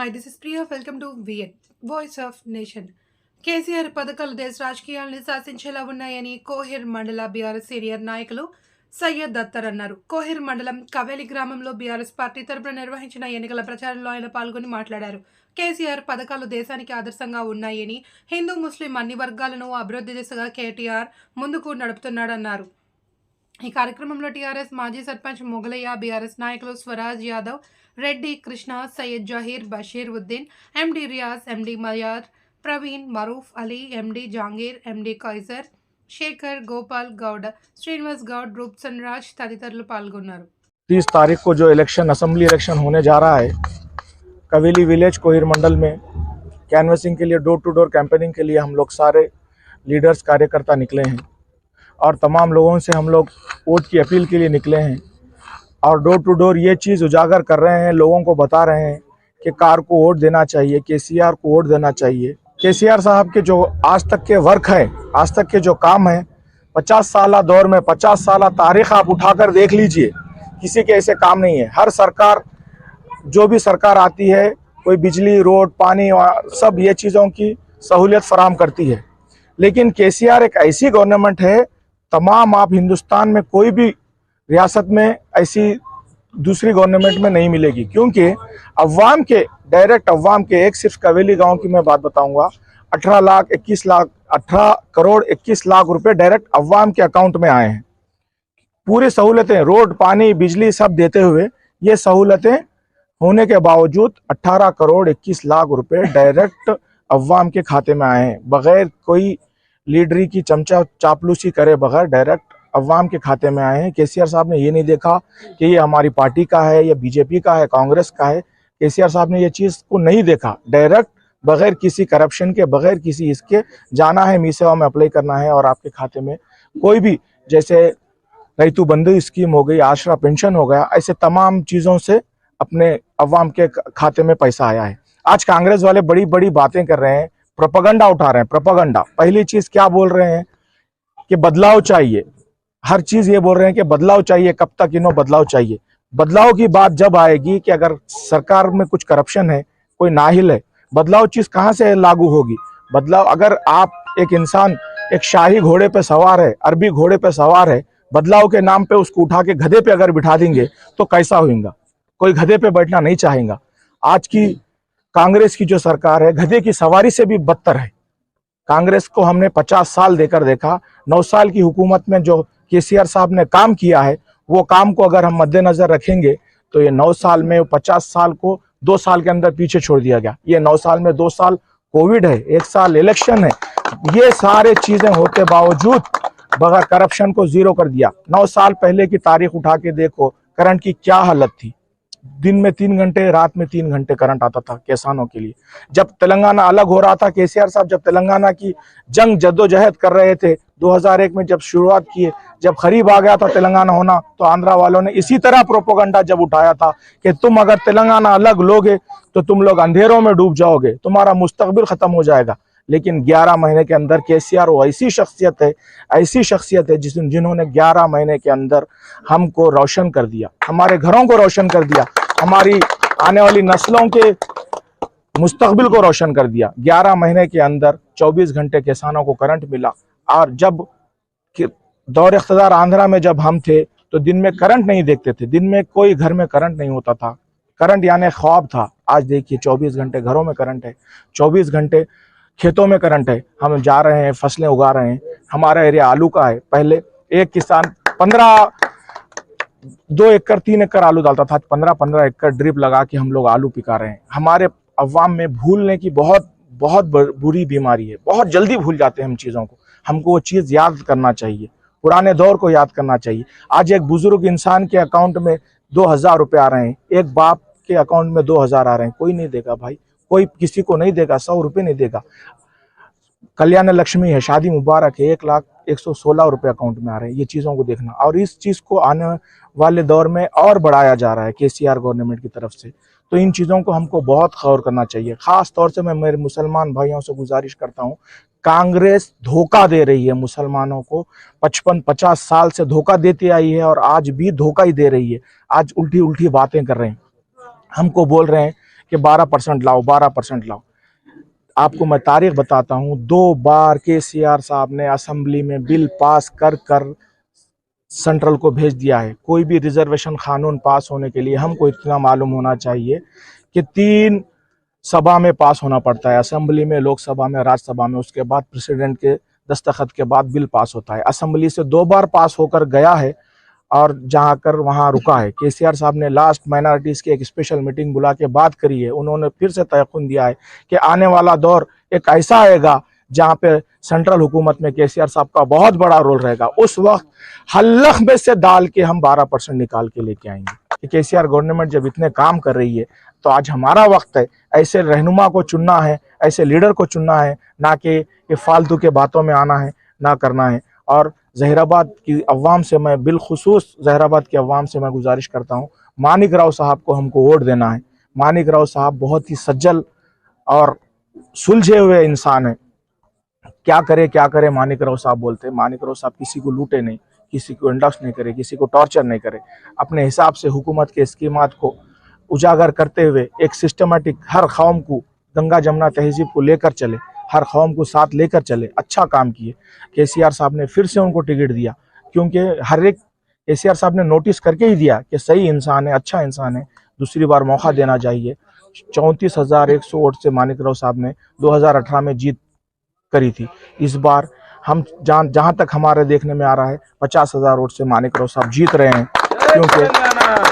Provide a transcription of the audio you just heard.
Hi, this is Priya. Welcome to VN, Voice of Nation. KCR పథకాలు దేశ రాజకీయాలను శాసించేలా ఉన్నాయని కోహిర్ మండల బీఆర్ఎస్ సీనియర్ నాయకులు సయ్యద్ అత్తర్ అన్నారు. కోహిర్ మండలం కవేలి గ్రామంలో బీఆర్ఎస్ పార్టీ తరపున నిర్వహించిన ఎన్నికల ప్రచారంలో ఆయన పాల్గొని మాట్లాడారు. కేసీఆర్ పథకాలు దేశానికి ఆదర్శంగా ఉన్నాయని, హిందూ ముస్లిం అన్ని వర్గాలను అభివృద్ధి దిశగా కేటీఆర్ ముందుకు నడుపుతున్నాడన్నారు. ఈ కార్యక్రమంలో టీఆర్ఎస్ మాజీ సర్పంచ్ మొగలయ్య, బీఆర్ఎస్ నాయకులు స్వరాజ్ యాదవ్, రెడ్డి, కృష్ణ, సయ్యద్ జహీర్, బషీర్ ఉద్దీన్, ఎండి రియాజ్, ఎండి మయార్, ప్రవీణ్, మరూఫ్ అలీ, ఎండి జాంగీర్, ఎండి కైజర్, శేఖర్, గోపాల్ గౌడ్, శ్రీనివాస్ గౌడ్, రూప్సన్ రాజ్ తదితరులు పాల్గొన్నారు. 30 तारीख को जो इलेक्शन असेंबली इलेक्शन होने जा रहा है, कवेली विलेज कोहिर मंडल में कैनवसिंग के लिए, डोर टू डोर कैंपेनिंग के लिए हम लोग सारे लीडर्स कार्यकर्ता निकले हैं और तमाम लोगों से हम लोग वोट की अपील के लिए निकले हैं और डोर टू डोर ये चीज़ उजागर कर रहे हैं, लोगों को बता रहे हैं कि कार को वोट देना चाहिए, केसीआर को वोट देना चाहिए। केसीआर साहब के जो आज तक के वर्क है, आज तक के जो काम है, 50 साल दौर में 50 साल तारीख आप उठाकर देख लीजिए, किसी के ऐसे काम नहीं है। हर सरकार, जो भी सरकार आती है, कोई बिजली, रोड, पानी, सब ये चीज़ों की सहूलियत फराहम करती है, लेकिन केसीआर एक ऐसी गवर्नमेंट है, तमाम आप हिंदुस्तान में कोई भी रियासत में ऐसी दूसरी गवर्नमेंट में नहीं मिलेगी, क्योंकि अवाम के डायरेक्ट अवाम के एक सिर्फ कवेली गांव की मैं बात बताऊंगा, 18 करोड़ 21 लाख रुपए डायरेक्ट अवाम के अकाउंट में आए हैं। पूरी सहूलतें, रोड, पानी, बिजली सब देते हुए ये सहूलतें होने के बावजूद 18 करोड़ 21 लाख रुपए डायरेक्ट अवाम के खाते में आए हैं, बगैर कोई लीडरी की चमचा चापलूसी करे बगैर डायरेक्ट अवाम के खाते में आए हैं। केसीआर साहब ने ये नहीं देखा कि ये हमारी पार्टी का है या बीजेपी का है, कांग्रेस का है। केसीआर साहब ने ये चीज़ को नहीं देखा, डायरेक्ट बगैर किसी करप्शन के, बगैर किसी इसके जाना है, मी सेवा में अप्लाई करना है और आपके खाते में कोई भी, जैसे रैतु बंधु स्कीम हो गई, आश्रा पेंशन हो गया, ऐसे तमाम चीज़ों से अपने अवाम के खाते में पैसा आया है। आज कांग्रेस वाले बड़ी बड़ी बातें कर रहे हैं, प्रोपेगेंडा उठा रहे हैं, प्रोपेगेंडा। पहली चीज़ क्या बोल रहे हैं कि बदलाव चाहिए, हर चीज़ ये बोल रहे हैं कि बदलाव चाहिए, कब तक इन्हों बदलाव चाहिए। बदलाव की बात जब आएगी कि अगर सरकार में कुछ करप्शन है, कोई नाहिल है, बदलाव चीज़ कहाँ से लागू होगी? बदलाव, अगर आप एक इंसान एक शाही घोड़े पे सवार है, अरबी घोड़े पे सवार है, बदलाव के नाम पे उसको उठा के गधे पे अगर बिठा देंगे तो कैसा होगा? कोई गधे पे बैठना नहीं चाहेगा। आज की कांग्रेस की जो सरकार है, गधे की सवारी से भी बदतर है। कांग्रेस को हमने 50 साल देकर देखा, 9 साल की हुकूमत में जो केसीआर साहब ने काम किया है, वो काम को अगर हम मद्देनजर रखेंगे तो ये 9 साल में 50 साल को 2 साल के अंदर पीछे छोड़ दिया गया। ये 9 साल में 2 साल कोविड है, 1 साल इलेक्शन है, ये सारे चीजें होते बावजूद बगैर करप्शन को जीरो कर दिया। 9 साल पहले की तारीख उठा के देखो, करंट की क्या हालत थी। दिन में 3 घंटे, रात में 3 घंटे करंट आता था किसानों के लिए। जब तेलंगाना अलग हो रहा था, केसीआर साहब जब तेलंगाना की जंग जद्दोजहद कर रहे थे, 2001 में जब शुरुआत किए, जब करीब आ गया था तेलंगाना होना, तो आंध्रा वालों ने इसी तरह प्रोपोगंडा जब उठाया था कि तुम अगर तेलंगाना अलग लोगे तो तुम लोग अंधेरों में डूब जाओगे, तुम्हारा मुस्तकबिल खत्म हो जाएगा। लेकिन 11 महीने के अंदर केसीआर वो ऐसी शख्सियत है जिन्होंने 11 महीने के अंदर हमको रोशन कर दिया, हमारे घरों को रोशन कर दिया, हमारी आने वाली नस्लों के मुस्तकबिल को रोशन कर दिया। 11 महीने के अंदर 24 घंटे किसानों को करंट मिला। और जब दौर इख्तियार आंध्रा में जब हम थे तो दिन में करंट नहीं देखते थे, दिन में कोई घर में करंट नहीं होता था, करंट यानी ख्वाब था। आज देखिए 24 घंटे घरों में करंट है, 24 घंटे खेतों में करंट है। हम जा रहे हैं, फसलें उगा रहे हैं। हमारा एरिया आलू का है, पहले एक किसान 2 एकड़ 3 एकड़ आलू डालता था, 15 एकड़ ड्रिप लगा के हम लोग आलू पिका रहे हैं। हमारे अवाम में भूलने की बहुत बुरी बीमारी है, बहुत जल्दी भूल जाते हैं हम चीज़ों को। हमको वो चीज़ याद करना चाहिए, पुराने दौर को याद करना चाहिए। आज एक बुजुर्ग इंसान के अकाउंट में 2000 रुपये आ रहे हैं, एक बाप के अकाउंट में 2000 आ रहे हैं, कोई नहीं देगा भाई, कोई किसी को नहीं देगा, 100 रुपये नहीं देगा। कल्याण लक्ष्मी है, शादी मुबारक है, 1,116 रुपये अकाउंट में आ रहे हैं। ये चीज़ों को देखना, और इस चीज़ को आने वाले दौर में और बढ़ाया जा रहा है केसीआर गवर्नमेंट की तरफ से। तो इन चीज़ों को हमको बहुत गौर करना चाहिए। ख़ास तौर से मैं मेरे मुसलमान भाइयों से गुजारिश करता हूँ, कांग्रेस धोखा दे रही है मुसलमानों को, 55-50 साल से धोखा देती आई है और आज भी धोखा ही दे रही है। आज उल्टी बातें कर रहे हैं, हमको बोल रहे हैं कि 12% लाओ, 12% लाओ। आपको मैं तारीख बताता हूँ, 2 बार केसीआर साहब ने असेंबली में बिल पास कर कर सेंट्रल को भेज दिया है। कोई भी रिजर्वेशन कानून पास होने के लिए हमको इतना मालूम होना चाहिए कि 3 सभा में पास होना पड़ता है, असेंबली में, लोकसभा में, राज्यसभा में, उसके बाद प्रेसिडेंट के दस्तखत के बाद बिल पास होता है। असेंबली से 2 बार पास होकर गया है और जहाँ कर वहाँ रुका है। केसीआर साहब ने लास्ट माइनॉरिटीज की एक स्पेशल मीटिंग बुला के बात करी है। उन्होंने फिर से तयक़ुन दिया है कि आने वाला दौर एक ऐसा आएगा जहाँ पे सेंट्रल हुकूमत में केसीआर साहब का बहुत बड़ा रोल रहेगा। उस वक्त हल्लख में से डाल के हम 12% निकाल के लेके आएंगे। केसीआर गवर्नमेंट जब इतने काम कर रही है तो आज हमारा वक्त है ऐसे रहनुमा को चुनना है, ऐसे लीडर को चुनना है, ना कि ये फालतू के बातों में आना है, ना करना है। और जहीराबाद की अवाम से मैं बिलखुसूस जहीराबाद की अवाम से मैं गुजारिश करता हूँ, मानिक राव साहब को हमको वोट देना है। मानिक राव साहब बहुत ही सज्जल और सुलझे हुए इंसान है। क्या करे मानिक राव साहब बोलते हैं। मानिक राव साहब किसी को लूटे नहीं, किसी को इंडक्स नहीं करे, किसी को टॉर्चर नहीं करे, अपने हिसाब से हुकूमत के स्कीमात को उजागर करते हुए एक सिस्टमेटिक हर कौम को, गंगा जमुना तहजीब को लेकर चले, हर कौम को साथ लेकर चले। अच्छा काम किए। केसीआर साहब ने फिर से उनको टिकट दिया, क्योंकि हर एक केसीआर साहब ने नोटिस करके ही दिया कि सही इंसान है, अच्छा इंसान है, दूसरी बार मौका देना चाहिए। 34,100 वोट से मानिक राव साहब ने 2018 में जीत करी थी। इस बार हम जहां तक हमारे देखने में आ रहा है 50,000 वोट से मानिक राव साहब जीत रहे हैं, क्योंकि